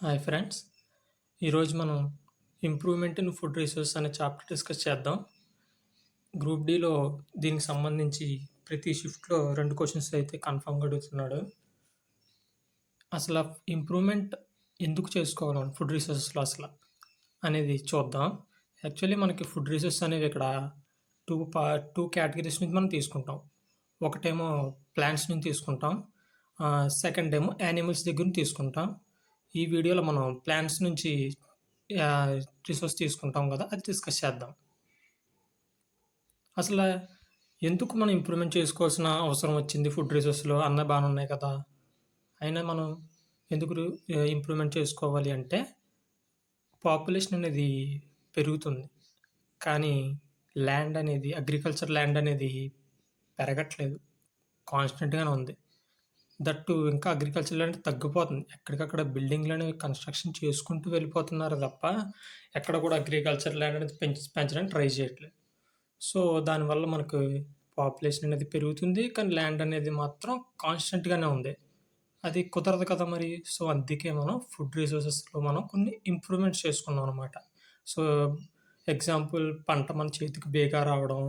Hi friends. ఈరోజు మనం improvement in food resource అనే చాప్టర్ డిస్కస్ చేద్దాం. గ్రూప్ డీలో దీనికి సంబంధించి ప్రతి షిఫ్ట్‌లో 2 క్వెషన్స్ అయితే కన్ఫర్మ్‌గా అడుగుతున్నాడు. అసల ఇంప్రూవ్‌మెంట్ ఎందుకు చేసుకోవాలి మనం ఫుడ్ రిసోర్సెస్‌లో అనేది చూద్దాం. యాక్చువల్లీ మనకి ఫుడ్ రిసోర్స్ అనేవి ఇక్కడ 2 కేటగరీస్ నుంచి మనం తీసుకుంటాం. ఒకటేమో ప్లాంట్స్ నుంచి తీసుకుంటాం. సెకండ్ ఏమో యానిమల్స్ దగ్గర నుంచి తీసుకుంటాం. ఈ వీడియోలో మనం ప్లాంట్స్ నుంచి ఆహ్, రిసోర్స్ తీసుకుంటాం కదా! అది డిస్కస్ చేద్దాం. అసల ఎందుకు మనం ఇంప్రూవ్‌మెంట్ చేసుకోవాల్సిన అవసరం వచ్చింది ఫుడ్ రిసోర్స్‌లో అన్నీ బానే ఉన్నాయి కదా! అయినా మనం ఎందుకు ఇంప్రూవ్‌మెంట్ చేసుకోవాలి అంటే పాపులేషన్ అనేది పెరుగుతుంది. కానీ అగ్రికల్చర్ ల్యాండ్ అనేది పెరగట్లేదు. కాన్స్టెంట్‌గానే ఉంది. దట్ ఇంకా అగ్రికల్చర్ ల్యాండ్ తగ్గిపోతుంది. ఎక్కడికక్కడ బిల్డింగ్‌లనేవి కన్‌స్ట్రక్షన్ చేసుకుంటూ వెళ్ళిపోతున్నారు తప్ప, ఎక్కడ కూడా అగ్రికల్చర్ ల్యాండ్ అనేది పెంచడానికి ట్రై చేయట్లేదు. సో, దానివల్ల మనకు పాపులేషన్ అనేది పెరుగుతుంది. కానీ ల్యాండ్ అనేది మాత్రం కాన్స్టెంట్‌గానే ఉంది. అది కుదరదు కదా మరి. సో, అందుకే మనం ఫుడ్ రిసోర్సెస్‌లో మనం కొన్ని ఇంప్రూవ్‌మెంట్స్ చేసుకున్నాం అనమాట. సో, ఎగ్జాంపుల్ పంట మన చేతికి బేగా రావడం,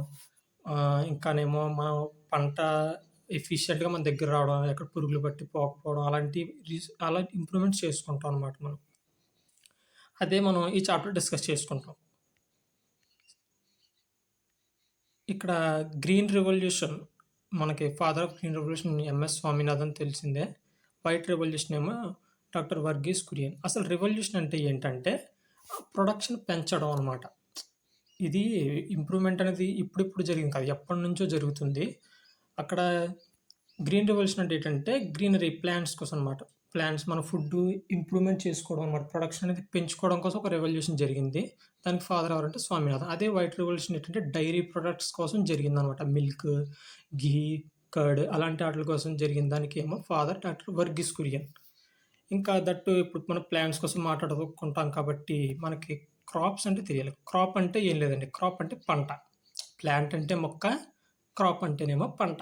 ఇంకానేమో మనం పంట ఎఫిషియెంట్‌గా మన దగ్గర రావడం, ఎక్కడ పురుగులు పట్టి పోకపోవడం అలా ఇంప్రూవ్‌మెంట్స్ చేసుకుంటాం అనమాట మనం. అదే మనం ఈ చాప్టర్ డిస్కస్ చేసుకుంటాం. ఇక్కడ గ్రీన్ రివల్యూషన్ మనకి father of green revolution MS Swaminathan తెలిసిందే. వైట్ రెవల్యూషన్ ఏమో డాక్టర్ వర్గీస్ కురియన్. అసలు రివల్యూషన్ అంటే ఏంటంటే ప్రొడక్షన్ పెంచడం అనమాట. ఇది ఇంప్రూవ్‌మెంట్ అనేది ఇప్పుడిప్పుడు జరిగింది కాదు. ఎప్పటినుంచో జరుగుతుంది. అక్కడ గ్రీన్ రెవల్యూషన్ అంటే ఏంటంటే గ్రీనరీ ప్లాంట్స్ కోసం అనమాట. ప్లాంట్స్ మన ఫుడ్డు ఇంప్రూవ్‌మెంట్ చేసుకోవడం అనమాట. ప్రొడక్షన్ అనేది పెంచుకోవడం కోసం ఒక రెవల్యూషన్ జరిగింది. దానికి ఫాదర్ ఎవరంటే స్వామినాథన్. అదే వైట్ రెవల్యూషన్ ఏంటంటే డైరీ ప్రొడక్ట్స్ కోసం జరిగిందనమాట. మిల్క్, ఘీ, కర్డ్ అలాంటి ఆటిల కోసం జరిగిన దానికేమో ఫాదర్ డాక్టర్ వర్గీస్ కురియన్. ఇంకా దట్టు ఇప్పుడు మనం ప్లాంట్స్ కోసం మాట్లాడుకుంటాం కాబట్టి మనకి క్రాప్స్ అంటే తెలియాలి. క్రాప్ అంటే ఏం లేదండి. క్రాప్ అంటే పంట. ప్లాంట్ అంటే మొక్క, క్రాప్ అంటేనేమో పంట.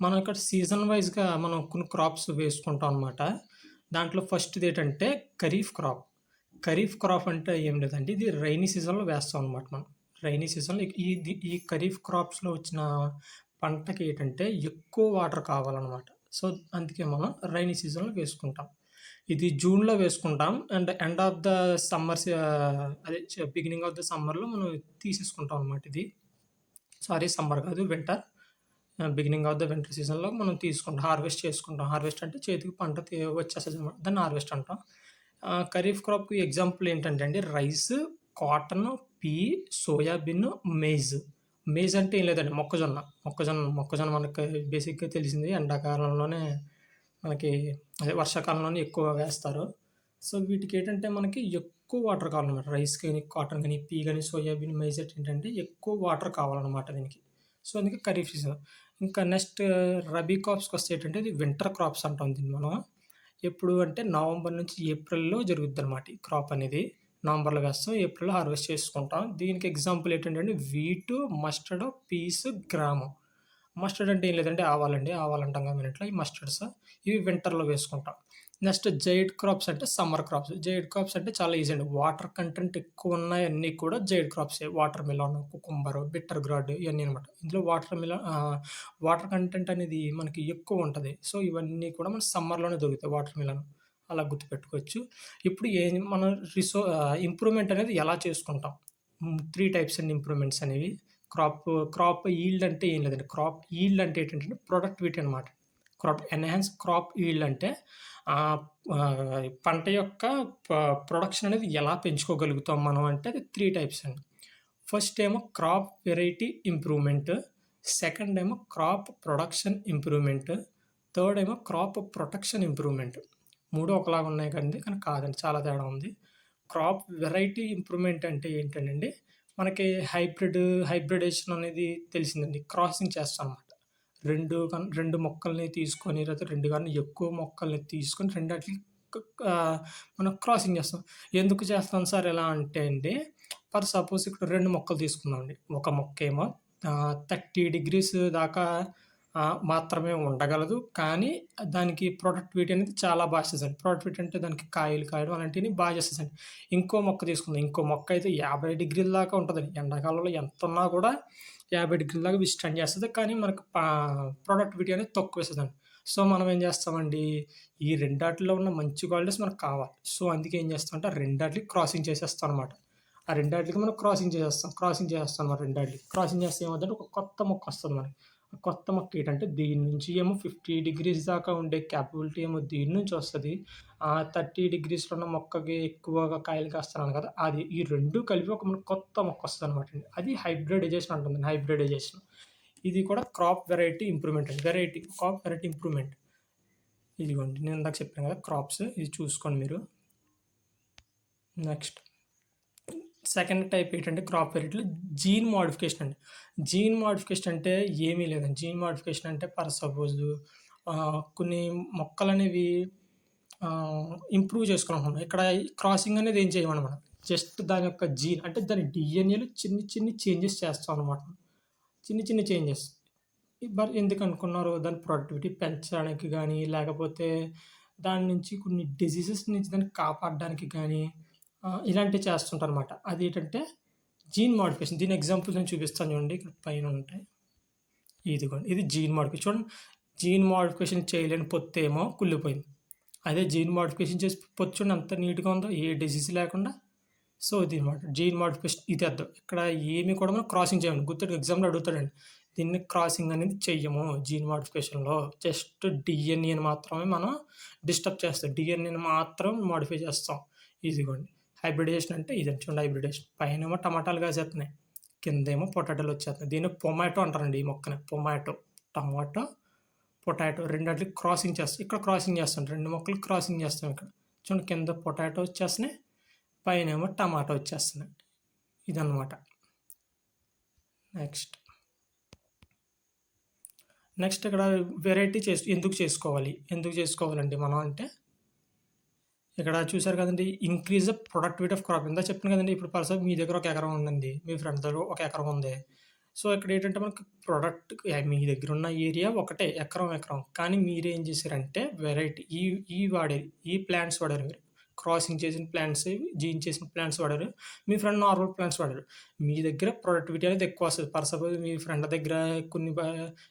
మనం ఇక్కడ సీజన్ వైస్‌గా మనం కొన్ని క్రాప్స్ వేసుకుంటాం అనమాట. దాంట్లో ఫస్ట్‌దేటంటే ఖరీఫ్ క్రాప్. ఖరీఫ్ క్రాప్ అంటే ఏం లేదండి. ఇది రైనీ సీజన్‌లో వేస్తాం అనమాట మనం. రైనీ సీజన్‌లో ఈ ఖరీఫ్ క్రాప్స్‌లో వచ్చిన పంటకి ఏంటంటే ఎక్కువ వాటర్ కావాలనమాట. సో, అందుకే మనం రైనీ సీజన్‌లో వేసుకుంటాం. ఇది జూన్‌లో వేసుకుంటాం. అండ్ ఎండ్ ఆఫ్ ద అదే బిగినింగ్ ఆఫ్ ద సమ్మర్‌లో మనం తీసేసుకుంటాం అనమాట ఇది. సారీ సమ్మర్ కాదు winter. Beginning of the winter సీజన్‌లో మనం తీసుకుంటాం. హార్వెస్ట్ చేసుకుంటాం. హార్వెస్ట్ అంటే చేతికి పంట వచ్చేస్తదనమాట. దాన్ని హార్వెస్ట్ అంటాం. ఖరీఫ్ క్రాప్‌కి ఎగ్జాంపుల్ ఏంటంటే అండి rice, cotton, pea, soybean, maize. Maize అంటే ఏం లేదండి మొక్కజొన్న మనకి బేసిక్‌గా తెలిసింది ఎండాకాలంలోనే మనకి వర్షాకాలంలోనే ఎక్కువ వేస్తారు. సో, వీటికేంటంటే మనకి ఎక్కువ వాటర్ కావాలనమాట. రైస్ గాని, కాటన్ గాని, పీ గాని, సోయాబీన్, మైజ్ ఏంటంటే ఎక్కువ వాటర్ కావాలనమాట దీనికి. సో, అందుకే ఖరీఫ్ సీజన్. ఇంకా నెక్స్ట్ రబీ క్రాప్స్‌కొస్తే ఏంటంటే ఇది వింటర్ క్రాప్స్ అంటాం దీన్ని మనం. ఎప్పుడు అంటే నవంబర్ నుంచి ఏప్రిల్‌లో జరుగుద్దనమాట ఈ క్రాప్ అనేది. నవంబర్‌లో వేస్తాం. ఏప్రిల్‌లో హార్వెస్ట్ చేసుకుంటాం. దీనికి ఎగ్జాంపుల్ ఏంటంటే వీటు, మస్టర్డ్, పీస్, గ్రాము. మస్టర్డ్ అంటే ఏం లేదండి ఆవాలండి. ఆవాలంటాం కదా మన ఇంట్లో. ఈ మస్టర్డ్స్ ఇవి వింటర్‌లో వేసుకుంటాం. నెక్స్ట్ జైడ్ క్రాప్స్ అంటే సమ్మర్ క్రాప్స్. జైడ్ క్రాప్స్ అంటే చాలా ఈజీ అండి. వాటర్ కంటెంట్ ఎక్కువున్నాయన్నీ కూడా జైడ్ క్రాప్సే. Watermelon, cucumber, bitter gourd ఇయన్నీ అనమాట. ఇందులో వాటర్ కంటెంట్ అనేది మనకి ఎక్కువుంటది. సో, ఇవన్నీ కూడా మనకు సమ్మర్‌లోనే దొరుకుతాయి వాటర్ మిలన్. అలా గుర్తుపెట్టుకోవచ్చు. ఇప్పుడు మనం ఇంప్రూవ్‌మెంట్ అనేది ఎలా చేసుకుంటాం? 3 టైప్స్ అండి ఇంప్రూవ్‌మెంట్స్ అనేవి. క్రాప్ ఈల్డ్ అంటే ఏం లేదండి. క్రాప్ ఈల్డ్ అంటే ఏంటంటే ప్రొడక్టివిటీ అనమాట. క్రాప్ ఈల్డ్ అంటే ఆహ్, పంట యొక్క ప ప్రొడక్షన్ అనేది ఎలా పెంచుకోగలుగుతాం మనం అంటే అది 3 టైప్స్ అండి. ఫస్ట్ ఏమో క్రాప్ వెరైటీ ఇంప్రూవ్‌మెంట్. సెకండ్ ఏమో క్రాప్ ప్రొడక్షన్ ఇంప్రూవ్‌మెంట్. థర్డ్ ఏమో క్రాప్ ప్రొటెక్షన్ ఇంప్రూవ్‌మెంట్. 3 ఒకలాగా ఉన్నాయి కదండీ! కానీ కాదండి. చాలా తేడా ఉంది. క్రాప్ వెరైటీ ఇంప్రూవ్‌మెంట్ అంటే ఏంటనండి, మనకి హైబ్రిడేషన్ అనేది తెలిసిందండి. క్రాసింగ్ చేస్తామనమాట. 2 మొక్కల్ని తీసుకొని లేకపోతే 2 కన్నా ఎక్కువ మొక్కల్ని తీసుకొని రెండాటిలికి ఆహ్, మనం క్రాసింగ్ చేస్తాం. ఎందుకు చేస్తాం సార్ ఇలా అంటే అండి, ఫర్ సపోజ్ ఇక్కడ 2 మొక్కలు తీసుకుందామండి. ఒక మొక్కేమో 30 డిగ్రీస్ దాకా మాత్రమే ఉండగలదు. కానీ దానికి ప్రొడక్టివిటీ అనేది చాలా చేస్తదండి. ప్రొడక్టివిటీ అంటే దానికి కాయలు కాయడం అలాంటియన్ని చేస్తదండి. ఇంకో మొక్క తీసుకుందాం. ఇంకో మొక్క అయితే 50 డిగ్రీల దాకా ఉంటదండి. ఎండాకాలంలో ఎంతున్నా కూడా 50 డిగ్రీల దాకా విస్టాండ్ చేస్తది. కానీ మనకు ప్రొడక్టివిటీ అనేది తక్కువిస్తదండి. సో, మనం ఏం చేస్తామండి, ఈ రెండాటిలో ఉన్న మంచి క్వాలిటీస్ మనకు కావాలి. సో, అందుకే ఏం చేస్తామంటే, ఆ రెండాటిలికి క్రాసింగ్ చేసేస్తాం అనమాట. ఆ రెండాటిలికి మనం క్రాసింగ్ చేసేస్తాం. క్రాసింగ్ చేసేస్తాం అన్నమాట రెండాటిలికి. క్రాసింగ్ చేస్తే ఏమవుద్దంటే, ఒక కొత్త మొక్కొస్తది మనకి. ఆ కొత్త మొక్క ఏంటంటే, దీని నుంచి ఏమో 50 డిగ్రీస్ దాకా ఉండే కేపబిలిటీ ఏమో దీని నుంచి వస్తది. 30 డిగ్రీస్‌లో ఉన్న మొక్కకి ఎక్కువగా కాయలు కాస్తానన్నాను కదా! అది. ఈ 2 కలిపి ఒక మనకు కొత్త మొక్కొస్తదనమాట అండి. అది హైబ్రిడైజేషన్ అంటుందండి. హైబ్రిడైజేషన్. ఇది కూడా క్రాప్ వెరైటీ ఇంప్రూవ్‌మెంట్ అండి. Crop variety improvement. ఇదిగోండి. నేను ఇందాక చెప్పాను కదా! క్రాప్స్. ఇది చూసుకోండి మీరు. నెక్స్ట్ సెకండ్ టైప్ ఏంటంటే క్రాప్ వెరైటీలో జీన్ మోడిఫికేషన్ అండి. జీన్ మోడిఫికేషన్ అంటే ఏమీ లేదండి. జీన్ మోడిఫికేషన్ అంటే సపోజు కొన్ని మొక్కలనేవి ఇంప్రూవ్ చేసుకున్నామనుకోండి. ఇక్కడ క్రాసింగ్ అనేది ఏం చేయమనమాట. జస్ట్ దాని యొక్క జీన్ అంటే దాని డీఎన్ఏలో చిన్ని చేంజెస్ చేస్తాం అనమాట. చిన్ని చేంజెస్. ఎందుకనుకున్నారు? దాని ప్రొడక్టివిటీ పెంచడానికి గానీ, లేకపోతే దాని నుంచి కొన్ని డిసీజెస్ నుంచి దాన్ని కాపాడడానికి గానీ, ఇలాంటివి చేస్తుంటారనమాట. అదేంటంటే జీన్ మోడిఫికేషన్. దీని ఎగ్జాంపుల్ నేను చూపిస్తాను చూడండి. ఇక్కడ పైనుంటాయి. ఇదిగోండి. ఇది జీన్ మోడిఫికేషన్. చూడండి, జీన్ మోడిఫికేషన్ చేయలేని పొత్తేమో కుళ్ళిపోయింది. అదే జీన్ మోడిఫికేషన్ చేసి పొత్తు చూడండి ఎంత నీట్‌గా ఉందో. ఏ డిసీజ్ లేకుండా. సో, ఇదనమాట. జీన్ మోడిఫికేషన్ ఇదర్థం. ఇక్కడ ఏమి కూడా మనం క్రాసింగ్ చేయమండి. ఎగ్జామ్‌లో అడుగుతాడండి. దీన్ని క్రాసింగ్ అనేది చెయ్యము జీన్ మోడిఫికేషన్‌లో. జస్ట్ డీఎన్ఏని మాత్రమే మనం డిస్టర్బ్ చేస్తాం. డీఎన్ఏని మాత్రం మోడిఫై చేస్తాం. ఇదిగోండి. హైబ్రిడైజేషన్ అంటే ఇదండి. చూడండి హైబ్రిడైజేషన్. పైనేమో టమాటాలు కాసేస్తున్నాయి. కిందేమో పొటాటోలు వచ్చేస్తున్నాయి. దీన్ని పొమాటో అంటారండి ఈ మొక్కని. పొమాటో. టమాటో, పొటాటో రెండాటిలికి క్రాసింగ్ చేస్తాం. ఇక్కడ క్రాసింగ్ చేస్తాం. 2 మొక్కలు క్రాసింగ్ చేస్తాం ఇక్కడ. చూడండి కింద పొటాటో వచ్చేస్తున్నాయి. పైనేమో టమాటా వచ్చేస్తున్నాయి. ఇదనమాట. నెక్స్ట్ ఇక్కడ వెరైటీ ఎందుకు చేసుకోవాలి? ఎందుకు చేసుకోవాలండి మనం అంటే, ఇక్కడ చూసారు కదండీ! Increase the productivity of crop. ఇందాక చెప్పాను కదండీ! ఇప్పుడు మీ దగ్గర ఒక ఎకరం ఉందండి. మీ ఫ్రెండ్ దగ్గర ఒక ఎకరం ఉంది. సో, ఇక్కడ ఏంటంటే మనకు మీ దగ్గరున్న ఏరియా ఒకటే ఎకరం. కానీ మీరేం చేశారంటే వెరైటీ ఈ ప్లాంట్స్ వాడారు మీరు. క్రాసింగ్ చేసిన ప్లాంట్స్, జీన్ చేసిన ప్లాంట్స్ వాడారు. మీ ఫ్రెండ్ నార్మల్ ప్లాంట్స్ వాడారు. మీ దగ్గర ప్రొడక్టివిటీ అనేది ఎక్కువొస్తది. సపోజ్ మీ ఫ్రెండ్ దగ్గర కొన్ని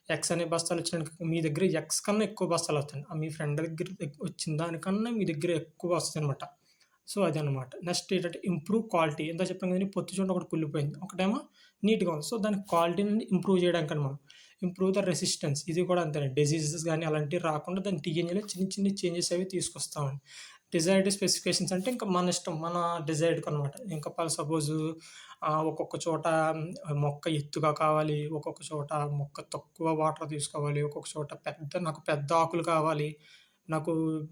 ఎక్స్ అనే బస్తాలొచ్చినాయనుకో, మీ దగ్గర ఎక్స్ కన్నా ఎక్కువ బస్తాలొస్తాయండి. మీ ఫ్రెండ్ దగ్గర వచ్చిన దానికన్నా మీ దగ్గర ఎక్కువ వస్తాయనమాట. సో, అదనమాట. నెక్స్ట్ ఏంటంటే ఇంప్రూవ్ క్వాలిటీ. ఇందాక చెప్పాను కదండీ! పొత్తు చూడండి ఒకటి కుళ్ళిపోయింది. ఒకటేమో నీట్‌గా ఉంది. సో, దాని క్వాలిటీని ఇంప్రూవ్ చేయడానికనమాట. Improve the resistance. ఇది కూడా అంతేనండి. డిసీజెస్ గాని అలాంటివి రాకుండా దాని డీఎన్ఏలో చిన్ని చేంజెస్ అవి తీసుకొస్తామండి. డిజైర్డ్ స్పెసిఫికేషన్స్ అంటే ఇంకా మన ఇష్టం. మన డిజైర్డ్‌కనమాట. ఇంకా సపోజు ఒక్కొక్క చోట మొక్క ఎత్తుగా కావాలి. ఒక్కొక్క చోట మొక్క తక్కువ వాటర్ తీసుకోవాలి. ఒక్కొక్క చోట నాకు పెద్ద ఆకులు కావాలి. నాకు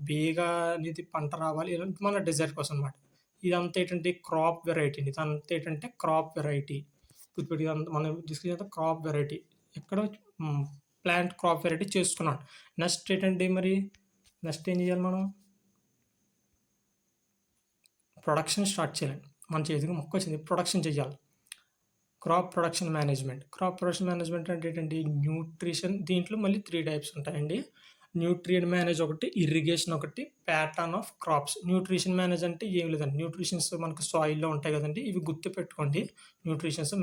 బేగా అనేది పంట రావాలి. ఇలాంటి మన డిజైర్ కోసం అనమాట. ఇదంతా ఏంటంటే క్రాప్ వెరైటీ అండి. ఇదంతా ఏంటంటే క్రాప్ వెరైటీ. గుర్తుపెట్టుకో ఇదంతా మనం డిస్కస్ చేసేది క్రాప్ వెరైటీ. ఇక్కడ ప్లాంట్ క్రాప్ వెరైటీ చేసుకున్నాం. నెక్స్ట్ ఏంటంటే నెక్స్ట్ ఏం చేయాలి మనం? ప్రొడక్షన్ స్టార్ట్ చేయాలండి. మన చేతికి మొక్కొచ్చింది. ప్రొడక్షన్ చేయాలి. క్రాప్ ప్రొడక్షన్ మేనేజ్మెంట్ అంటే ఏంటండి? న్యూట్రిషన్ దీంట్లో మళ్ళీ 3 టైప్స్ ఉంటాయండి. న్యూట్రియంట్ మేనేజ్ ఒకటి, ఇరిగేషన్ ఒకటి, pattern of crops. Nutrition manage అంటే ఏం లేదండి. న్యూట్రిషన్స్ మనకు సాయిల్‌లో ఉంటాయి కదండీ! ఇవి గుర్తుపెట్టుకోండి.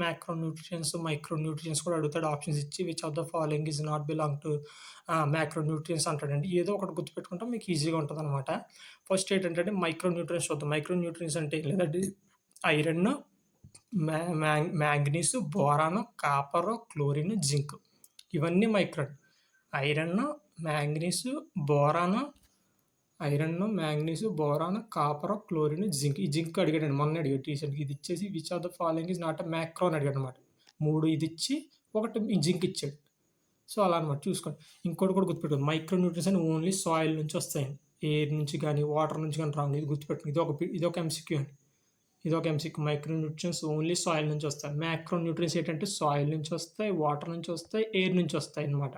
మ్యాక్రో న్యూట్రిషన్స్, మైక్రో న్యూట్రిషన్స్ కూడా అడుగుతాడు ఆప్షన్స్ ఇచ్చి which of the following is not belong to macro nutrients అంటాడండి. ఏదో ఒకటి గుర్తుపెట్టుకుంటే మీకు ఈజీగా ఉంటదనమాట. ఫస్ట్ ఏంటంటే మైక్రో న్యూట్రియంట్స్ చూద్దాం. మైక్రో న్యూట్రియంట్స్ అంటే ఏం లేదండి. Iron, manganese, boron, copper, chlorine, zinc ఇవన్నీ micron. Iron, manganese, boron copper, chlorine, zinc. ఈ జింక్ అడిగాడండి. మొన్నే అడిగాడు రీసెంట్‌గా. ఇది ఇచ్చేసి which of the following is not a macro అని అడిగాడనమాట. 3 ఇదిచ్చి ఒకటి జింక్ ఇచ్చాడు. సో, అలా అనమాట చూసుకోండి. ఇంకోటి కూడా గుర్తుపెట్టుకోండి. మైక్రో న్యూట్రియంట్స్ అని ఓన్లీ సాయిల్ నుంచి వస్తాయండి. ఎయిర్ నుంచి గానీ, వాటర్ నుంచి గానీ రావు. ఇది గుర్తుపెట్టుకోండి. ఇదొక ఎంసీక్యూ అండి. ఇదొక MCQ. Micro nutrients only soil నుంచి వస్తాయి. మ్యాక్రో న్యూట్రియంట్స్ ఏంటంటే సాయిల్ నుంచి వస్తాయి, వాటర్ నుంచి వస్తాయి, ఎయిర్ నుంచి వస్తాయన్నమాట.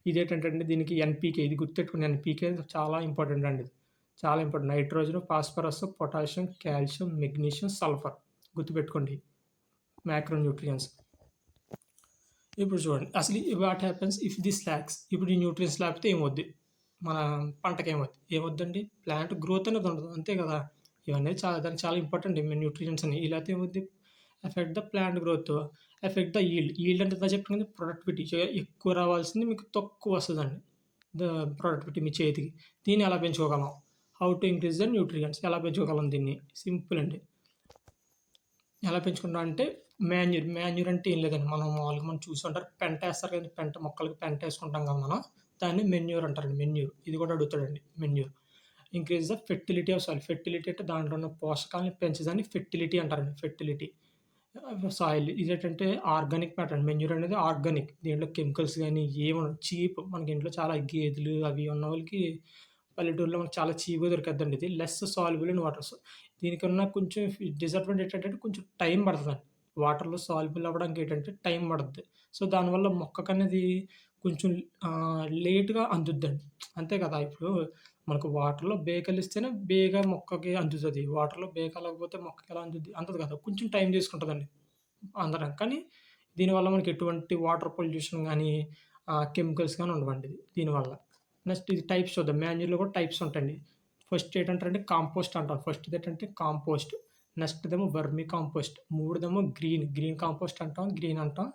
ఇదేంటంటే దీనికి ఎన్‌పీకే ఇది గుర్తుపెట్టుకోండి. ఎన్‌పీకే చాలా ఇంపార్టెంట్ అండి ఇది. చాలా important. Nitrogen, phosphorus, potassium, calcium, magnesium, sulphur గుర్తుపెట్టుకోండి. Macro nutrients. ఇప్పుడు చూడండి. అసలు what happens if this lacks ఇప్పుడు ఈ న్యూట్రియంట్స్ లేకపోతే ఏమవుద్ది? మన పంటకేమవుద్ది? ఏమవుద్దండి? ప్లాంట్ గ్రోత్ అనేది ఉండదు. అంతే కదా! ఇవన్నీ దానికి చాలా ఇంపార్టెంట్ న్యూట్రియంట్స్ అనేయి. ఇలా అయితే ఏమవుద్ది? Effect the plant growth, effect the yield. Yield అంటే ఇందాక చెప్పాను కదా! ప్రొడక్టివిటీ. ఎక్కువ రావాల్సింది మీకు తక్కువ వస్తదండి. ద ప్రొడక్టివిటీ మీ చేతికి. దీన్ని ఎలా పెంచుకోగలం? How to increase the nutrients ఎలా పెంచుకోగలం దీన్ని? సింపుల్ అండి. ఎలా పెంచుకుంటాం అంటే మాన్యూర్ అంటే ఏం లేదండి. మనం చూసుంటారు పెంటేస్తారు కదండీ! మొక్కలకి పెంటేసుకుంటాం కదా మనం. దాన్ని మెన్యూర్ అంటారండి. మెన్యూర్. ఇది కూడా అడుగుతాడండి manure. Increase the fertility of soil. Fertility అంటే దాంట్లో ఉన్న పోషకాలను పెంచేదాన్ని ఫెర్టిలిటీ అంటారండి. Fertility soil. ఇదేంటంటే ఆర్గానిక్ మ్యాటర్ అండి. మెన్యూర్ అనేది ఆర్గానిక్. దీంట్లో కెమికల్స్ గాని ఏముండవు. చీప్ మనకి ఇంట్లో చాలా గేదెలు అవి ఉన్నోళ్ళకి పల్లెటూరులో మనకు చాలా చీప్‌గా దొరికిద్దండి ఇది. Less soluble in water. దీనికన్నా కొంచెం డిసడ్వాంటేజ్ ఏంటంటే కొంచెం టైం పడతదండి. వాటర్‌లో సాల్యుబుల్ అవ్వడానికి ఏంటంటే టైం పడద్ది. సో, దానివల్ల మొక్కకనేది కొంచెం లేట్‌గా అందుద్దండి. అంతే కదా! ఇప్పుడు మనకు వాటర్‌లో బేకలిస్తేనే బేగా మొక్కకి అందుతది. వాటర్‌లో బేకలకపోతే మొక్కకి ఎలా అందుద్ది? అందదు కదా! కొంచెం టైం తీసుకుంటదండి అందడానికి. కానీ దీనివల్ల మనకి ఎటువంటి వాటర్ పొల్యూషన్ గానీ, కెమికల్స్ గానీ ఉండవండి దీనివల్ల. నెక్స్ట్ ఇది టైప్స్ చూద్దాం. మాన్యూర్‌లో కూడా టైప్స్ ఉంటాయండి. ఫస్ట్ ఏంటంటారంటే కాంపోస్ట్ అంటాం. ఫస్ట్‌దేంటంటే కాంపోస్ట్. నెక్స్ట్‌దేమో వర్మి కాంపోస్ట్. మూడోదేమో గ్రీన్ కాంపోస్ట్ అంటాం. గ్రీన్ అంటాం.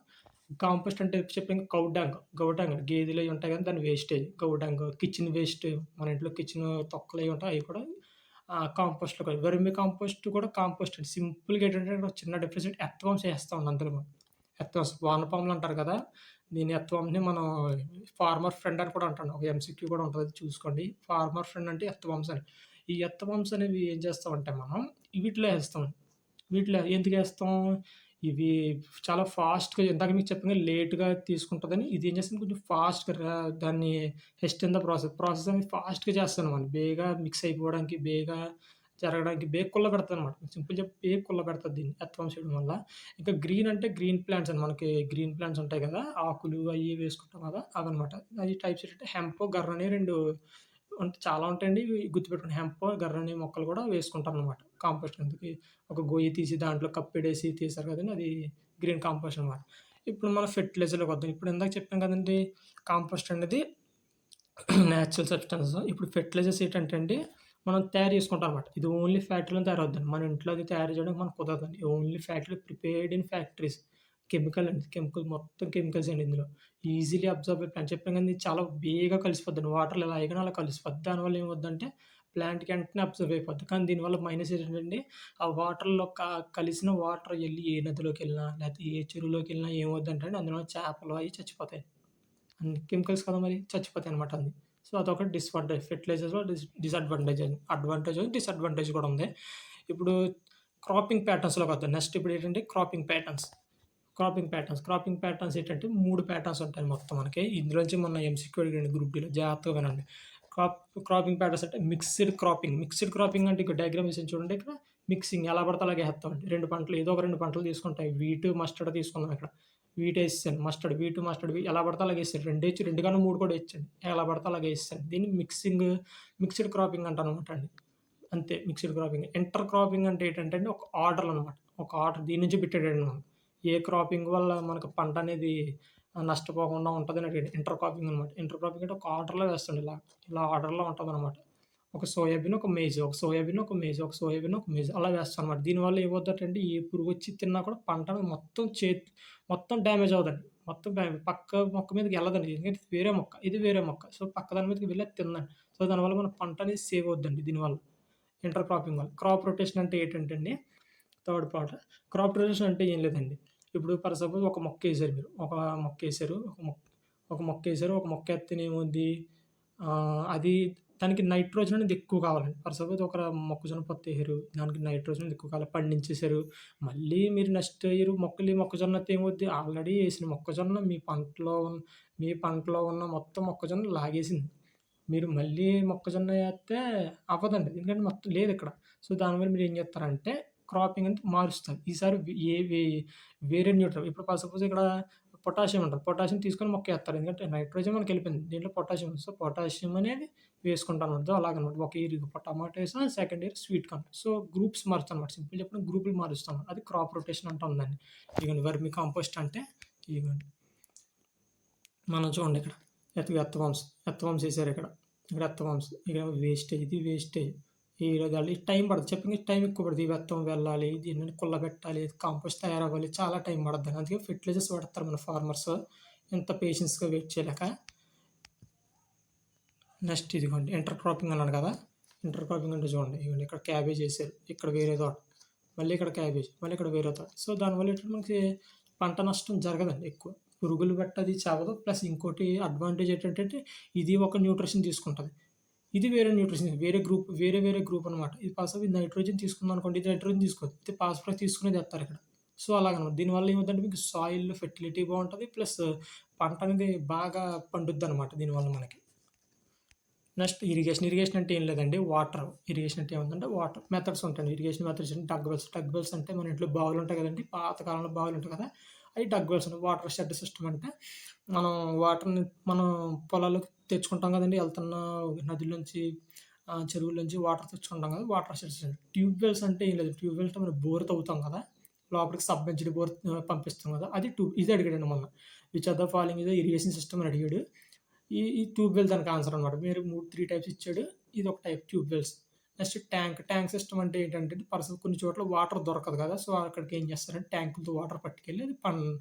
కాంపోస్ట్ అంటే చెప్పాను గౌ డంగ్ గేదెలయి ఉంటాయి కదా! దాని వేస్టేజ్ గౌ డంగ్, కిచెన్ వేస్ట్ మన ఇంట్లో కిచెన్ తొక్కలయి ఉంటాయి. అయి కూడా కాంపోస్ట్‌లో వర్మి కాంపోస్ట్ కూడా కాంపోస్ట్ అండి. సింపుల్‌గా ఏంటంటే ఒక చిన్న డిఫరెన్స్ ఎర్త్‌వార్మ్స్ ఏస్తామండి అందులో మనం. ఎర్త్‌వార్మ్స్ వానపాములు అంటారు కదా! దీని ఎర్త్‌వార్మ్‌ని మనం ఫార్మర్ ఫ్రెండ్ అని కూడా అంటాం. ఒక ఎంసీక్యూ కూడా ఉంటది చూసుకోండి. ఫార్మర్ ఫ్రెండ్ అంటే ఎర్త్‌వార్మ్స్ అని. ఈ ఎర్త్‌వార్మ్స్ అనేవి ఏం చేస్తామంటే మనం వీటిలో ఏస్తాం. వీటిలో ఎందుకేస్తాం? ఇవి చాలా ఫాస్ట్‌గా ఇందాక మీకు చెప్పాను కదా! లేట్‌గా తీసుకుంటదని. ఇది ఏం చేస్తుంది కొంచెం ఫాస్ట్‌గా దాన్ని heist in the process. Process అనేది ఫాస్ట్‌గా చేస్తదనమాట. బేగా మిక్స్ అయిపోవడానికి, బేగా జరగడానికి కుల్లబెడతదనమాట. సింపుల్ చెప్పి కుల్లబెడతది దీన్ని ఎర్త్‌వార్మ్స్ చేయడం వల్ల. ఇంకా గ్రీన్ అంటే గ్రీన్ ప్లాంట్స్ అండి. మనకి గ్రీన్ ప్లాంట్స్ ఉంటాయి కదా! ఆకులు అయ్యి వేసుకుంటాం కదా! అవన్నమాట. అయి టైప్స్ ఏంటంటే హెంప్, గర్ర అని 2 చాలా ఉంటాయండి. ఇవి గుర్తుపెట్టుకోండి. హెంప్, గర్ర అనే మొక్కలు కూడా వేసుకుంటామనమాట. కాంపోస్ట్ కిందకి. ఒక గొయ్యి తీసి దాంట్లో కప్పెడేసి తీశారు కదండీ! అది గ్రీన్ కాంపోస్ట్ అనమాట. ఇప్పుడు మనం ఫెర్టిలైజర్‌లోకొద్దాం. ఇప్పుడు ఇందాక చెప్పాం కదండీ! కాంపోస్ట్ అనేది నేచురల్ సబ్స్టెన్స్. ఇప్పుడు ఫెర్టిలైజర్స్ ఏంటంటే అండి, మనం తయారు చేసుకుంటాం అనమాట. ఇది ఓన్లీ ఫ్యాక్టరీలో తయారవుద్దండి. మన ఇంట్లో అది తయారు చేయడానికి మనకు కుదరదండి. Only factory prepared in factories. Chemical అండి. మొత్తం కెమికల్స్ అండి ఇందులో. ఈజిలీ అబ్జార్బ్ అని చెప్పాం కదండీ! చాలా బేగా కలిసిపోద్దండి. వాటర్‌లో ఎలా ఎయగానో అలా కలిసిపోద్ది. దానివల్ల ఏమవుద్దంటే ప్లాంట్‌కి వెంటనే అబ్జర్వ్ అయిపోద్ది. కానీ దీనివల్ల మైనస్ ఏంటంటే ఆ వాటర్‌లో కలిసిన వాటర్ ఎళ్లి ఏ నదిలోకెళ్ళినా, లేకపోతే ఏ చెరువులోకెళ్ళినా ఏమవుద్దంటే అండి అందులో చేపలు అయి చచ్చిపోతాయి. అన్ని కెమికల్స్ కదా మరి చచ్చిపోతాయన్నమాట అన్ని. సో, అదొక డిసడ్వాంటేజ్. ఫెర్టిలైజర్స్‌లో డిసడ్వాంటేజ్ అని. అడ్వాంటేజ్, డిసడ్వాంటేజ్ కూడా ఉంది. ఇప్పుడు క్రాపింగ్ ప్యాటర్న్స్‌లోకొద్దాం. నెక్స్ట్ ఇప్పుడేంటంటే క్రాపింగ్ ప్యాటర్న్స్ ఏంటంటే 3 ప్యాటర్న్స్ ఉంటాయి మొత్తం మనకి. ఇందులోంచి మొన్న ఎంసీక్యూ అడిగాడు గ్రూప్ డీలో జాగ్రత్తగా వినండి. క్రాప్ క్రాపింగ్ ప్యాటర్న్స్ అంటే మిక్స్డ్ క్రాపింగ్. మిక్స్డ్ క్రాపింగ్ అంటే ఇక్కడ డయాగ్రామ్ ఏసాను చూడండి ఇక్కడ. మిక్సింగ్ ఎలా పడితే అలాగే ఏత్తామండి. 2 పంటలు ఏదో ఒక 2 పంటలు తీసుకుంటాం. వీటు, మస్టర్డ్ తీసుకుందాం ఇక్కడ. వీటేసేసాను. మస్టర్డ్ ఎలా పడితే అలాగే ఏసేసాను. 2 ఏయొచ్చు, 2 కన్నా 3 కూడా ఏయొచ్చండి. ఎలా పడితే అలాగే ఏసేసాను. దీన్ని మిక్స్డ్ క్రాపింగ్ అంటారనమాట అండి. అంతే మిక్స్డ్ క్రాపింగ్. ఇంటర్ క్రాపింగ్ అంటే ఏంటంటే అండి ఒక ఆర్డర్‌లో అనమాట. ఒక ఆర్డర్ దీని నుంచి పెట్టాడండి మనం. ఏ క్రాపింగ్ వల్ల మనకు పంటనేది నష్టపోకుండా ఉంటదని అడిగాడు. ఇంటర్ క్రాపింగ్ అనమాట. ఇంటర్ క్రాపింగ్ అంటే ఒక ఆర్డర్‌లో వేస్తాడు ఇలా. ఇలా ఆర్డర్‌లో ఉంటదనమాట. ఒక సోయాబీన్, ఒక మేజ్, ఒక సోయాబీన్, ఒక మేజ్, ఒక సోయాబీన్, ఒక మేజ్ అలా వేస్తామనమాట. దీనివల్ల ఏమవుద్దంటే ఏ పురుగొచ్చి తిన్నా కూడా పంట మొత్తం డ్యామేజ్ అవ్వదండి. మొత్తం పక్క మొక్క మీదకి ఎళ్ళదండి. ఎందుకంటే ఇది వేరే మొక్క. ఇది వేరే మొక్క. సో, పక్క దాని మీదకి వెళ్లి అది తిందండి. సో, దానివల్ల మన పంట అనేది సేవ్ అవుద్దండి దీనివల్ల. ఇంటర్ క్రాపింగ్ వల్ల. క్రాప్ రొటేషన్ అంటే ఏంటంటే అండి, థర్డ్ పార్ట్. క్రాప్ రొటేషన్ అంటే ఏం లేదండి. ఇప్పుడు ఫర్ సపోజ్ ఒక మొక్కేసారు మీరు. మొక్కేసారు. ఒక మొక్కేసారు. ఒక మొక్కేత్తేనే ఏమవుద్ది, అది దానికి నైట్రోజన్ అనేది ఎక్కువ కావాలండి. ఫర్ సపోజ్ ఒక మొక్కజొన్న పొత్తేసారు. దానికి నైట్రోజన్ ఎక్కువ కావాలి. పండించేసారు. మళ్ళీ మీరు నెక్స్ట్ ఇయర్ మొక్కజొన్న ఎత్తే ఏమవుద్ది, ఆల్రెడీ ఏసిన మొక్కజొన్న మీ పంటలో ఉన్న మొత్తం మొక్కజొన్న లాగేసింది. మీరు మళ్ళీ మొక్కజొన్న ఏత్తే అవ్వదండి. ఎందుకంటే మొత్తం లేదిక్కడ. సో, దానివల్ల మీరేం జేత్తారంటే, క్రాపింగ్ అనేది మారుస్తారు. ఈసారి వేరే న్యూట్రల్ ఇప్పుడు ఫర్ సపోజ్ ఇక్కడ పొటాషియం ఉంటది. పొటాషియం తీసుకొని మొక్కేత్తారు. ఎందుకంటే నైట్రోజన్ మనకెళ్ళిపోయింది. దీంట్లో పొటాషియం ఉంది. సో, పొటాషియం అనేది వేసుకుంటానమాట. సో, అలాగనమాట. ఒక ఇయర్ టమాటో ఏసాం. Second year sweet corn. So, groups మారుస్తానమాట. సింపుల్ గ్రూపులు మారుస్తాం. అది క్రాప్ రొటేషన్ అంటాం దాన్ని. ఇదిగోండి వర్మి కంపోస్ట్ అంటే ఇదిగోండి. మనం చూడండి ఇక్కడ ఎర్త్ వార్మ్స్ ఏసారు ఇక్కడ. ఇక్కడ ఎర్త్ వార్మ్స్ ఇక వేస్టేజ్ ఇది వేస్టేజ్. ఈ విధాలు టైం పడతది. చెప్పంగా టైం ఎక్కువ పడతది. ఈ విత్తం వెళ్ళాలి, దీన్ని కుల్లబెట్టాలి, కాంపోస్ట్ తయారవ్వాలి. చాలా టైం పడద్దని. అందుకే ఫెర్టిలైజర్స్ వాడతారు మన ఫార్మర్స్. ఇంత పేషెన్స్‌గా వెయిట్ చేయలేక. నెక్స్ట్ ఇదిగోండి ఇంటర్ క్రాపింగ్ అన్నాను కదా! ఇంటర్ క్రాపింగ్ అంటే చూడండి. ఇగోండి ఇక్కడ క్యాబేజ్ ఏసారు. ఇక్కడ వేరే తోట. మళ్ళీ ఇక్కడ క్యాబేజ్. మళ్ళీ ఇక్కడ వేరే తోట. సో, దానివల్ల ఏంటంటే మనకి పంట నష్టం జరగదండి ఎక్కువ. పురుగులు పెట్టది చావదు. ప్లస్ ఇంకోటి అడ్వాంటేజ్ ఏంటంటే ఇది ఒక న్యూట్రిషన్ తీసుకుంటది. ఇది వేరే న్యూట్రిషన్. వేరే వేరే గ్రూప్ అనమాట. ఇది ఇది నైట్రోజన్ తీసుకుందనుకోండి. ఇది నైట్రోజన్ తీసుకోదు. ఇది ఫాస్ఫరస్ తీసుకునేది ఎత్తారిక్కడ. సో, అలాగనమాట. దీనివల్ల ఏమవుద్దంటే మీకు సాయిల్ ఫెర్టిలిటీ బావుంటది. ప్లస్ పంట అనేది బాగా పండుద్దనమాట దీనివల్ల మనకి. Next irrigation. ఇరిగేషన్ అంటే ఏం లేదండి వాటర్. ఇరిగేషన్ అంటే ఏముందంటే వాటర్ మెథడ్స్ ఉంటాయండి. ఇరిగేషన్ మెథడ్స్ అంటే డగ్ వెల్స్. డగ్ వెల్స్ అంటే మన ఇంట్లో బావులుంటాయి కదండీ! పాత కాలంలో బావులుంటాయి కదా! అయి డగ్ వెల్స్ అండి. వాటర్ షెడ్ సిస్టమ్ అంటే మనం వాటర్‌ని మనం పొలాల్లోకి తెచ్చుకుంటాం కదండీ! ఎళ్తున్న నదుల్లోంచి చెరువుల్లోంచి వాటర్ తెచ్చుకుంటాం కదా! వాటర్ షెడ్స్ అండి. ట్యూబ్ వెల్స్ అంటే ఏం లేదు. ట్యూబ్ వెల్స్ అంటే మనం బోర్ తవ్వుతాం కదా! లోపలికి సబ్‌మెర్జ్డ్ బోర్ పంపిస్తాం కదా! అది ఇది అడిగాడండి మొన్న. Which of the following is irrigation system అని అడిగాడు. ఈ ట్యూబ్ వెల్ దానికి ఆన్సర్ అనమాట. మీరు 3 టైప్స్ ఇచ్చాడు. ఇదొక type tube wells. Next tank. Tank system అంటే ఏంటంటే కొన్ని చోట్ల వాటర్ దొరకదు కదా! సో, అక్కడికి ఏం చేస్తారంటే ట్యాంకులతో వాటర్ పట్టుకెళ్ళి అది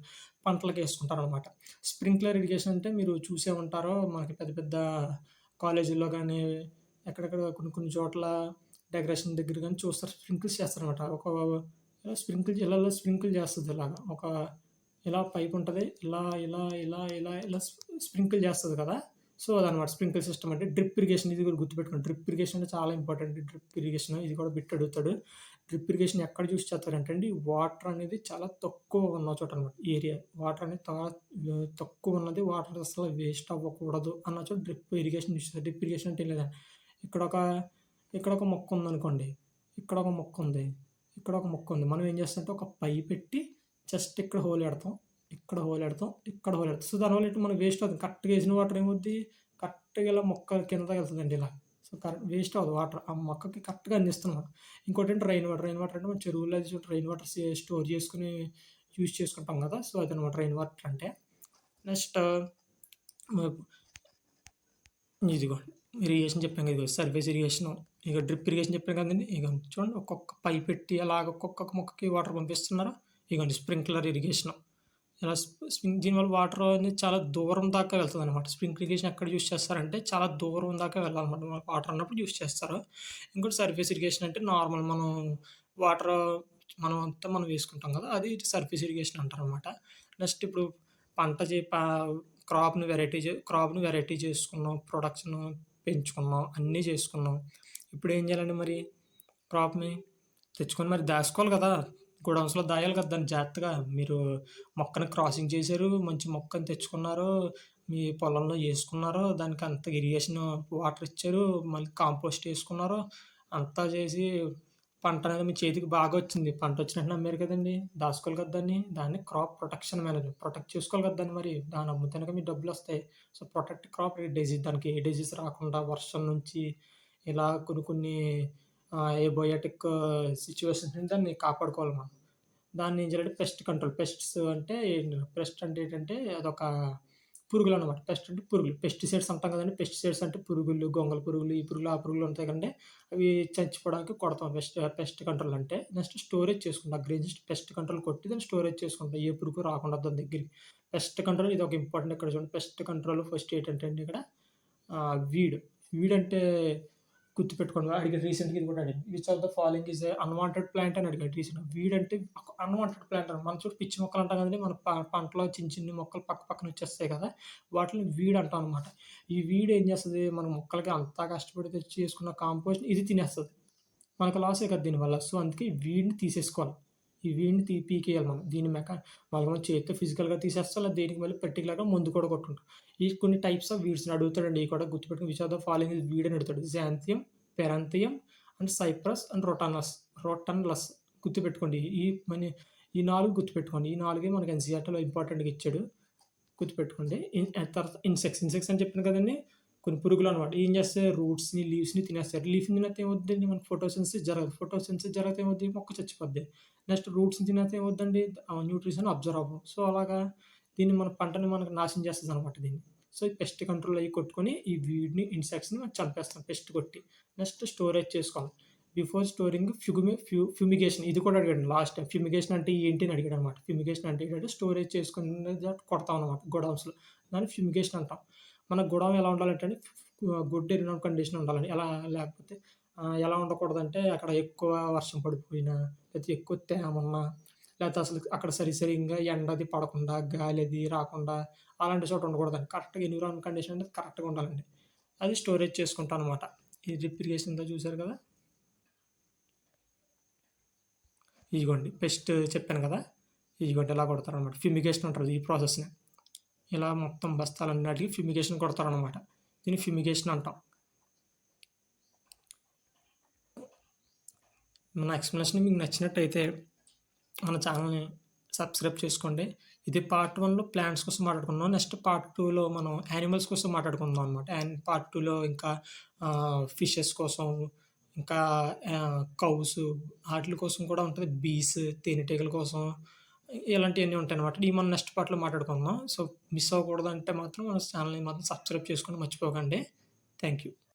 పంటలకేసుకుంటారనమాట. స్ప్రింక్లర్ ఇరిగేషన్ అంటే మీరు చూసే ఉంటారో మనకి పెద్ద పెద్ద కాలేజీల్లో గానీ, ఎక్కడెక్కడ కొన్ని కొన్ని చోట్ల డెకరేషన్ దగ్గర గానీ చూస్తారు. స్ప్రింకిల్స్ చేస్తారనమాట. ఇళ్ళల్లో స్ప్రింకిల్ చేస్తది ఇలాగా. ఇలా పైపుంటది. ఇలా స్ప్రింకిల్ చేస్తది కదా! సో, అదనమాట స్ప్రింకిల్ సిస్టమ్ అంటే. డ్రిప్ ఇరిగేషన్ ఇది కూడా గుర్తుపెట్టుకోండి. డ్రిప్ ఇరిగేషన్ అంటే చాలా ఇంపార్టెంట్. డ్రిప్ ఇరిగేషన్ ఇది కూడా బిట్ అడుగుతాడు. డ్రిప్ ఇరిగేషన్ ఎక్కడ యూజ్ చేస్తారంటే అండి, వాటర్ అనేది చాలా తక్కువ ఉన్న చోట అనమాట. ఏరియా వాటర్ అనేది తక్కువ ఉన్నది. వాటర్ అసలు వేస్ట్ అవ్వకూడదు అన్న చోట డ్రిప్ ఇరిగేషన్ యూజ్ చేస్తారు. డ్రిప్ ఇరిగేషన్ అంటే ఏం లేదండి. ఇక్కడొక ఇక్కడొక మొక్క ఉందనుకోండి. ఇక్కడొక మొక్క ఉంది. ఇక్కడొక మొక్క ఉంది. మనం ఏం చేస్తామంటే ఒక పైపెట్టి జస్ట్ ఇక్కడ హోల్ ఎడతాం. ఇక్కడ హోల్ ఎడతాం. ఇక్కడ హోల్ ఎడతాం. సో, దానివల్ల ఏంటి మనకి వేస్ట్ అవుతుంది. కరెక్ట్‌గా ఏసిన వాటర్ ఏమవుద్ది, కరెక్ట్‌గా ఇలా మొక్క కిందకెళ్తదండి ఇలా. సో, వేస్ట్ అవ్వదు వాటర్. ఆ మొక్కకి కరెక్ట్‌గా అందిస్తున్నాం. ఇంకోటేంటి రైన్ వాటర్. రైన్ వాటర్ అంటే మన చెరువుల్లో అది రైన్ వాటర్ స్టోర్ చేసుకొని యూజ్ చేసుకుంటాం కదా! సో, అదనమాట రైన్ వాటర్ అంటే. నెక్స్ట్ మ ఇదిగోండి ఇరిగేషన్ చెప్పాం కదా! ఇదిగో సర్ఫేస్ ఇరిగేషను, ఇక డ్రిప్ ఇరిగేషన్ చెప్పాను కదండీ! ఇగో చూడండి ఒక్కొక్క పైపెట్టి అలాగ ఒక్కొక్క మొక్కకి వాటర్ పంపిస్తున్నారా? ఇగోండి స్ప్రింక్లర్ ఇరిగేషను. ఇలా దీనివల్ల వాటర్ అనేది చాలా దూరం దాకా వెళ్తదనమాట. స్ప్రింక్లర్ ఇరిగేషన్ ఎక్కడ యూజ్ చేస్తారంటే చాలా దూరం దాకా వెళ్ళాలన్నమాట. వాటర్ అన్నప్పుడు యూజ్ చేస్తారు. ఇంకోటి సర్ఫేస్ ఇరిగేషన్ అంటే నార్మల్ వాటర్ మనం వేసుకుంటాం కదా! అది సర్ఫేస్ ఇరిగేషన్ అంటారనమాట. నెక్స్ట్ ఇప్పుడు పంట చే పా క్రాప్‌ని వెరైటీ చేసుకున్నాం. ప్రొడక్షన్ పెంచుకున్నాం. అన్నీ చేసుకున్నాం. ఇప్పుడేం చేయాలండి మరి క్రాప్‌ని తెచ్చుకొని మరి దాసుకోవాలి కదా! గోడౌన్స్‌లో దాయాలి కదా! దాన్ని జాగ్రత్తగా. మీరు మొక్కని క్రాసింగ్ చేశారు. మంచి మొక్కని తెచ్చుకున్నారు. మీ పొలంలో యేసుకున్నారు. దానికంతా ఇరిగేషన్ వాటర్ ఇచ్చారు. మళ్ళీ కాంపోస్ట్ యేసుకున్నారు. అంతా చేసి పంట అనేది మీ చేతికి బాగా వచ్చింది. పంటొచ్చిన వెంటనే అమ్మారు కదండీ! దాసుకోవాలి కదా దాన్ని. దాన్ని క్రాప్ ప్రొటెక్షన్ మేనేజ్మెంట్. ప్రొటెక్ట్ చేసుకోవాలి కదా దాన్ని మరి. దాన్ని అమ్ముతేనే మీకు డబ్బులొస్తాయి. సో, ప్రొటెక్ట్ క్రాప్ దానికి ఏ డిసీజ్ రాకుండా వర్షం నుంచి ఇలా కొన్ని కొన్ని ఏబయోటిక్ సిట్యుయేషన్స్ నుంచి దాన్ని కాపాడుకోవాలి మనం. దాన్ని ఏం చేయాలంటే పెస్ట్ అంటే ఏంటంటే అదొక పురుగులనమాట. పెస్ట్ అంటే పురుగులు. పెస్టిసైడ్స్ అంటాం కదండీ! పెస్టిసైడ్స్ అంటే పురుగులు, గొంగళి పురుగులు, ఈ పురుగులు, ఆ పురుగులు ఉంటాయి కదండీ! అవి చచ్చిపోవడానికి కొడతాం. పెస్ట్ కంట్రోల్ అంటే. నెక్స్ట్ స్టోరేజ్ చేసుకుంటాం. పెస్ట్ కంట్రోల్ కొట్టి దాన్ని స్టోరేజ్ చేసుకుంటాం. ఏ పురుగు రాకుండా దాని దగ్గరికి. పెస్ట్ కంట్రోల్ ఇదొక ఇంపార్టెంట్ ఇక్కడ చూడండి. పెస్ట్ కంట్రోల్ ఫస్ట్ ఏంటంటే అండి ఇక్కడ వీడ్. వీడ్ అంటే గుర్తుపెట్టుకోండి. అడిగాడు రీసెంట్‌గా ఇది కూడా అడిగాడు. Which of the following is unwanted plant అని అడిగాడు రీసెంట్‌గా. వీడ్ అంటే ఒక అన్‌వాంటెడ్ ప్లాంట్ అని. మన చుట్టూ పిచ్చి మొక్కలు అంటాం కదండీ! మన పంటలో చిన్ని చిన్ని మొక్కలు పక్క పక్కన వచ్చేస్తాయి కదా! వాటిని వీడ్ అంటాం అనమాట. ఈ వీడ్ ఏం చేస్తది, మన మొక్కలకి అంతా కష్టపడి తెచ్చి చేసుకున్న కాంపోస్ట్‌ని ఇది తినేస్తది. మనకు లాసే కదా దీనివల్ల. సో, అందుకే ఈ వీడ్‌ని తీసేసుకోవాలి. ఈ వీడ్‌ని పీకేయాలి మనం. మనం చేత్తో ఫిజికల్‌గా తీసేస్తాం. లేదా దేనికి మళ్ళీ పర్టిక్యులర్‌గా మందు కూడా కొట్టుకుంటాం. ఈ కొన్ని టైప్స్ ఆఫ్ వీడ్స్‌ని అడుగుతాడండి. ఇవి కూడా గుర్తుపెట్టుకొని which of the following is weed అని అడుగుతాడు. Xanthium, Parthenium and Cyperus and rotundus గుర్తుపెట్టుకోండి. ఈ 4 గుర్తుపెట్టుకోండి. ఈ 4 మనకి ఎన్‌సీఈఆర్‌టీలో ఇంపార్టెంట్‌గా ఇచ్చాడు. గుర్తుపెట్టుకోండి. తర్వాత ఇన్సెక్ట్స్ అని చెప్పాను కదండీ! కొన్ని పురుగులనమాట. ఏం చేస్తాయి లీవ్స్‌ని తినేస్తాయి. లీఫ్‌ని తినేస్తే ఏమవుద్దండి మనకి ఫోటోసింథసిస్ జరగదు. ఫోటోసింథసిస్ జరిగితే ఏమవుద్ది మొక్క చచ్చిపోద్ది. నెక్స్ట్ రూట్స్‌ని తినేస్తే ఏమవుద్దండి న్యూట్రిషన్ అబ్జర్వ్ అవ్వవు. సో, అలాగా దీన్ని మన పంటని మనకు నాశనం చేస్తదనమాట దీన్ని. సో, ఈ పెస్ట్ కంట్రోల్ అయి కొట్టుకొని ఈ వీడ్ని, ఇన్సెక్ట్స్‌ని మనం చంపేస్తాం పెస్ట్ కొట్టి. నెక్స్ట్ స్టోరేజ్ చేసుకోవాలి. బిఫోర్ స్టోరింగ్ ఫ్యూమిగేషన్ ఇది కూడా అడిగాడు లాస్ట్ టైమ్. ఫ్యూమిగేషన్ అంటే ఏంటి అని అడిగాడనమాట. ఫ్యూమిగేషన్ అంటే ఏంటంటే స్టోరేజ్ చేసుకున్న కొడతామనమాట గోడౌన్స్‌లో. దాన్ని ఫ్యూమిగేషన్ అంటాం. మన గోడౌన్ ఎలా ఉండాలంటే అండి గుడ్ ఎన్విరాన్మెంట్ కండిషన్ ఉండాలండి. లేకపోతే ఎలా ఉండకూడదంటే అక్కడ ఎక్కువ వర్షం పడిపోయినా, లేతే ఎక్కువ తేమున్నా, లేతే అసలు అక్కడ సరిగ్గా ఎండది పడకుండా, గాలది రాకుండా అలాంటి చోట ఉండకూడదండి. కరెక్ట్‌గా ఎన్విరాన్మెంట్ కండిషన్ అనేది కరెక్ట్‌గా ఉండాలండి. అది స్టోరేజ్ చేసుకుంటాననమాట. ఈ డ్రిప్ ఇరిగేషన్‌తో చూసారు కదా! ఇదిగోండి పెస్ట్ చెప్పాను కదా! ఇదిగోండి ఇలా కొడతారనమాట. ఫ్యూమిగేషన్ అంటారు ఈ ప్రాసెస్‌ని. ఇలా మొత్తం బస్తాలన్నిటికి ఫ్యూమిగేషన్ కొడతారనమాట. దీన్ని ఫ్యూమిగేషన్ అంటాం. మన ఎక్స్‌ప్లనేషన్ మీకు నచ్చినట్టయితే మన ఛానల్‌ని సబ్స్క్రైబ్ చేసుకోండి. ఇది పార్ట్ 1లో ప్లాంట్స్ కోసం మాట్లాడుకున్నాం. నెక్స్ట్ పార్ట్ 2లో మనం యానిమల్స్ కోసం మాట్లాడుకుందాం అనమాట. పార్ట్ 2లో ఇంకా ఫిషెస్ కోసం, ఇంకా కౌస్ ఆటిల కోసం కూడా ఉంటది. బీస్, తేనెటీగల కోసం ఇలాంటియన్నీ ఉంటాయనమాట. ఇవి మనం నెక్స్ట్ పార్ట్‌లో మాట్లాడుకుందాం. సో, మిస్ అవ్వకూడదంటే మాత్రం మన ఛానల్‌ని మాత్రం సబ్స్క్రైబ్ చేసుకోండి మర్చిపోకండి. Thank you.